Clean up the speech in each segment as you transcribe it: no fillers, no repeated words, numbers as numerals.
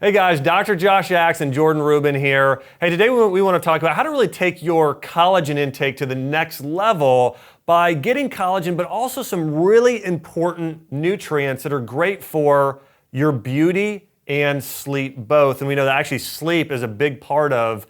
Hey guys, Dr. Josh Axe and Jordan Rubin here. Hey, today we want to talk about how to really take your collagen intake to the next level by getting collagen, but also some really important nutrients that are great for your beauty and sleep both. And we know that actually sleep is a big part of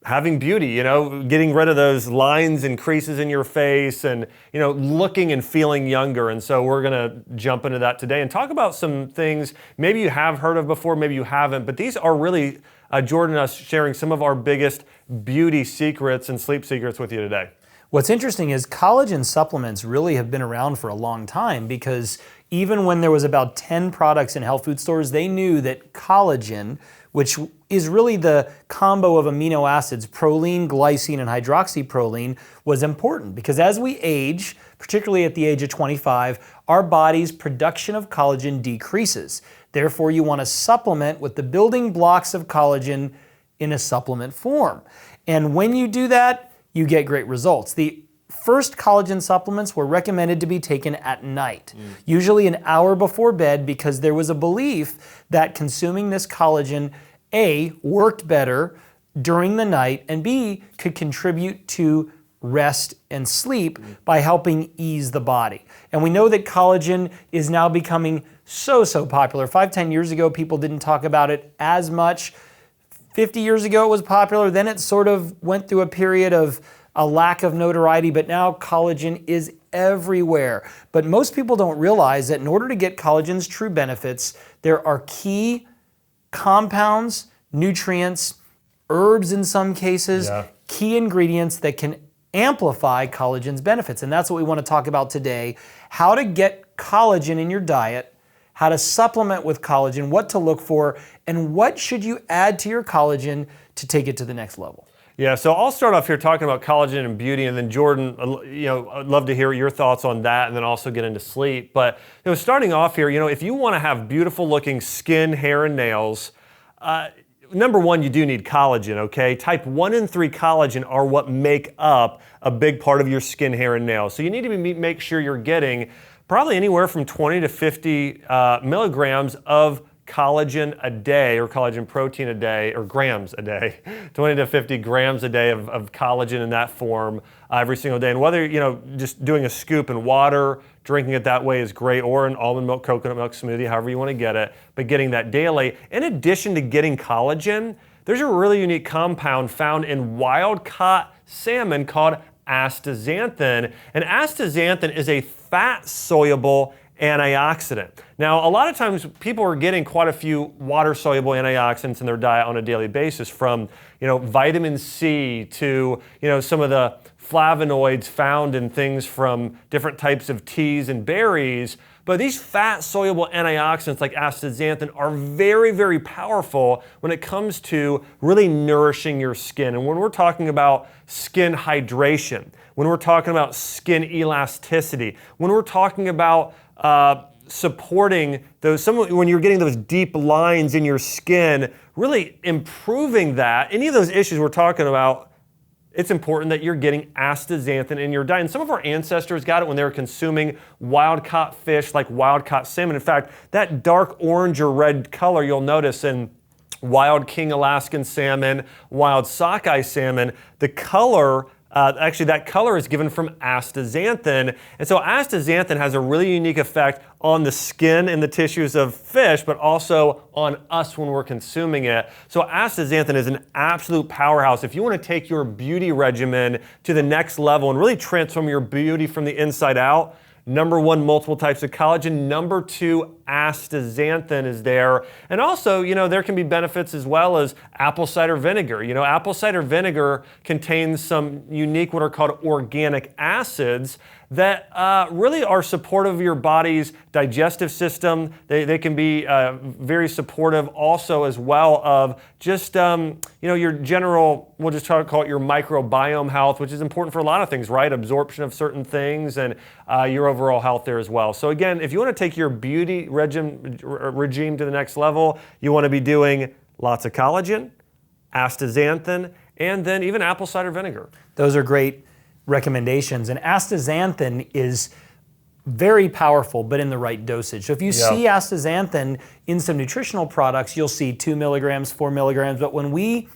having beauty, getting rid of those lines and creases in your face and, looking and feeling younger. And so we're gonna jump into that today and talk about some things maybe you have heard of before, maybe you haven't, but these are really Jordan and us sharing some of our biggest beauty secrets and sleep secrets with you today. What's interesting is collagen supplements really have been around for a long time because even when there was about 10 products in health food stores, they knew that collagen, which is really the combo of amino acids, proline, glycine, and hydroxyproline, was important because as we age, particularly at the age of 25, our body's production of collagen decreases. Therefore, you want to supplement with the building blocks of collagen in a supplement form. And when you do that, you get great results. The first collagen supplements were recommended to be taken at night, usually an hour before bed, because there was a belief that consuming this collagen, A, worked better during the night, and B, could contribute to rest and sleep by helping ease the body. And we know that collagen is now becoming so popular. 5-10 years ago, people didn't talk about it as much. 50 years ago, it was popular. Then it sort of went through a period of a lack of notoriety, but now collagen is everywhere. But most people don't realize that in order to get collagen's true benefits, there are key compounds, nutrients, herbs in some cases, key ingredients that can amplify collagen's benefits. And that's what we want to talk about today, how to get collagen in your diet, how to supplement with collagen, what to look for, and what should you add to your collagen to take it to the next level. Yeah, so I'll start off here talking about collagen and beauty, and then Jordan, I'd love to hear your thoughts on that, and then also get into sleep. But starting off here, if you want to have beautiful looking skin, hair, and nails, number one, you do need collagen, okay? Type 1 and 3 collagen are what make up a big part of your skin, hair, and nails. So you need to make sure you're getting probably anywhere from 20 to 50 milligrams of collagen a day, or collagen protein a day, or grams a day, 20 to 50 grams a day of collagen in that form every single day. And whether, just doing a scoop in water, drinking it that way is great, or an almond milk, coconut milk smoothie, however you want to get it, but getting that daily. In addition to getting collagen, there's a really unique compound found in wild-caught salmon called astaxanthin. And astaxanthin is a fat-soluble antioxidant. Now, a lot of times people are getting quite a few water-soluble antioxidants in their diet on a daily basis, from vitamin C to some of the flavonoids found in things from different types of teas and berries. But these fat-soluble antioxidants like astaxanthin are very powerful when it comes to really nourishing your skin. And when we're talking about skin hydration, when we're talking about skin elasticity, when we're talking about supporting those, when you're getting those deep lines in your skin, really improving that, any of those issues we're talking about, it's important that you're getting astaxanthin in your diet. And some of our ancestors got it when they were consuming wild-caught fish like wild-caught salmon. In fact, that dark orange or red color you'll notice in wild king Alaskan salmon, wild sockeye salmon, the color, actually that color is given from astaxanthin. And so astaxanthin has a really unique effect on the skin and the tissues of fish, but also on us when we're consuming it. So astaxanthin is an absolute powerhouse. If you want to take your beauty regimen to the next level and really transform your beauty from the inside out, number one, multiple types of collagen. Number two, astaxanthin is there. And also, there can be benefits as well as apple cider vinegar. Apple cider vinegar contains some unique, what are called organic acids that really are supportive of your body's digestive system. They can be very supportive also as well of just your general, we'll just try to call it your microbiome health, which is important for a lot of things, right? Absorption of certain things and your overall health there as well. So again, if you want to take your beauty regime to the next level, you want to be doing lots of collagen, astaxanthin, and then even apple cider vinegar. Those are great recommendations. And astaxanthin is very powerful, but in the right dosage. So if you see astaxanthin in some nutritional products, you'll see 2 milligrams, 4 milligrams. But when we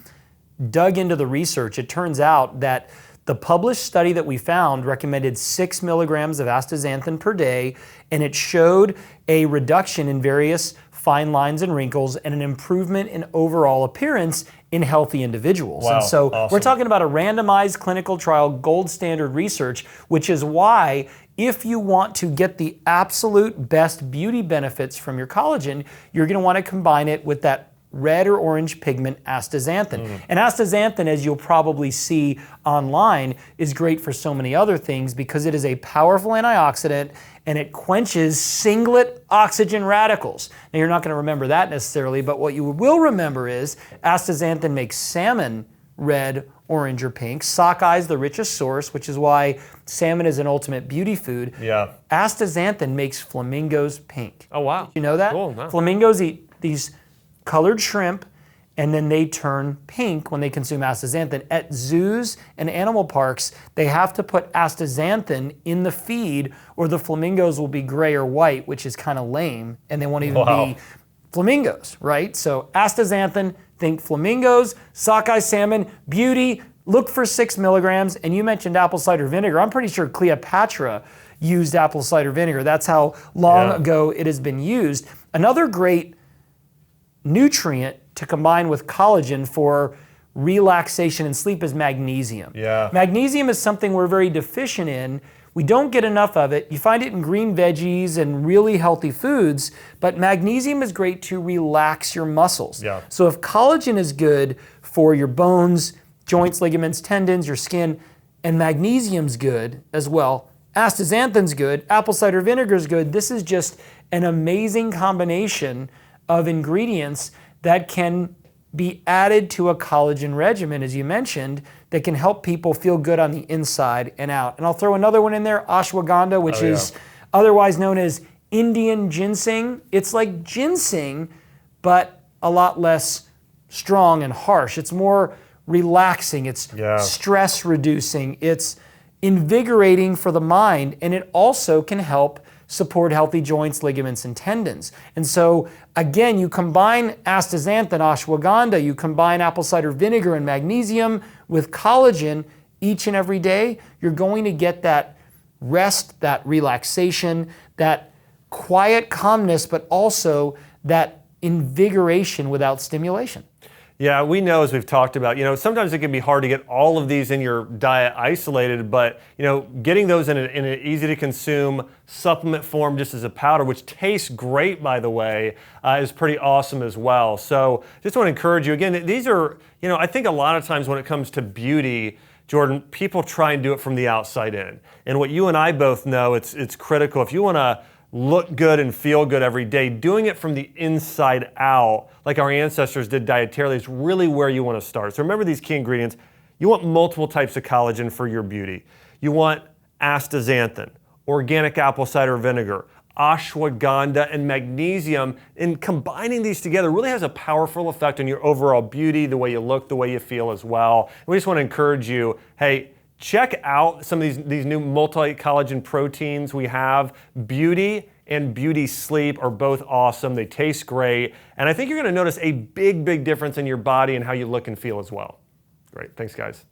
dug into the research, it turns out that the published study that we found recommended 6 milligrams of astaxanthin per day, and it showed a reduction in various fine lines and wrinkles and an improvement in overall appearance in healthy individuals. Wow, and so awesome. We're talking about a randomized clinical trial, gold standard research, which is why if you want to get the absolute best beauty benefits from your collagen, you're going to want to combine it with that red or orange pigment astaxanthin. And astaxanthin, as you'll probably see online, is great for so many other things because it is a powerful antioxidant and it quenches singlet oxygen radicals. Now you're not going to remember that necessarily, but what you will remember is astaxanthin makes salmon red, orange, or pink. Sockeye is the richest source, which is why salmon is an ultimate beauty food. Yeah. Astaxanthin makes flamingos pink. Oh, wow. Did you know that? Cool. No. Flamingos eat these colored shrimp, and then they turn pink when they consume astaxanthin. At zoos and animal parks, they have to put astaxanthin in the feed, or the flamingos will be gray or white, which is kind of lame, and they won't even be flamingos, right? So astaxanthin, think flamingos, sockeye salmon, beauty, look for 6 milligrams, and you mentioned apple cider vinegar. I'm pretty sure Cleopatra used apple cider vinegar. That's how long ago it has been used. Another great nutrient to combine with collagen for relaxation and sleep is magnesium. Yeah. Magnesium is something we're very deficient in. We don't get enough of it. You find it in green veggies and really healthy foods, but magnesium is great to relax your muscles. Yeah. So if collagen is good for your bones, joints, ligaments, tendons, your skin, and magnesium's good as well, astaxanthin's good, apple cider vinegar's good, this is just an amazing combination of ingredients that can be added to a collagen regimen, as you mentioned, that can help people feel good on the inside and out. And I'll throw another one in there, ashwagandha, which is otherwise known as Indian ginseng. It's like ginseng, but a lot less strong and harsh. It's more relaxing, it's stress reducing, it's invigorating for the mind, and it also can help support healthy joints, ligaments, and tendons. And so, again, you combine astaxanthin, ashwagandha, you combine apple cider vinegar and magnesium with collagen each and every day, you're going to get that rest, that relaxation, that quiet calmness, but also that invigoration without stimulation. Yeah, we know, as we've talked about, sometimes it can be hard to get all of these in your diet isolated, but, getting those in an easy to consume supplement form just as a powder, which tastes great, by the way, is pretty awesome as well. So just want to encourage you, again, these are, I think a lot of times when it comes to beauty, Jordan, people try and do it from the outside in. And what you and I both know, it's critical. If you want to look good and feel good every day, doing it from the inside out, like our ancestors did dietarily, is really where you want to start. So remember these key ingredients. You want multiple types of collagen for your beauty. You want astaxanthin, organic apple cider vinegar, ashwagandha, and magnesium. And combining these together really has a powerful effect on your overall beauty, the way you look, the way you feel as well. And we just want to encourage you, hey, check out some of these new multi-collagen proteins we have. Beauty and Beauty Sleep are both awesome. They taste great. And I think you're going to notice a big, big difference in your body and how you look and feel as well. Great. Thanks, guys.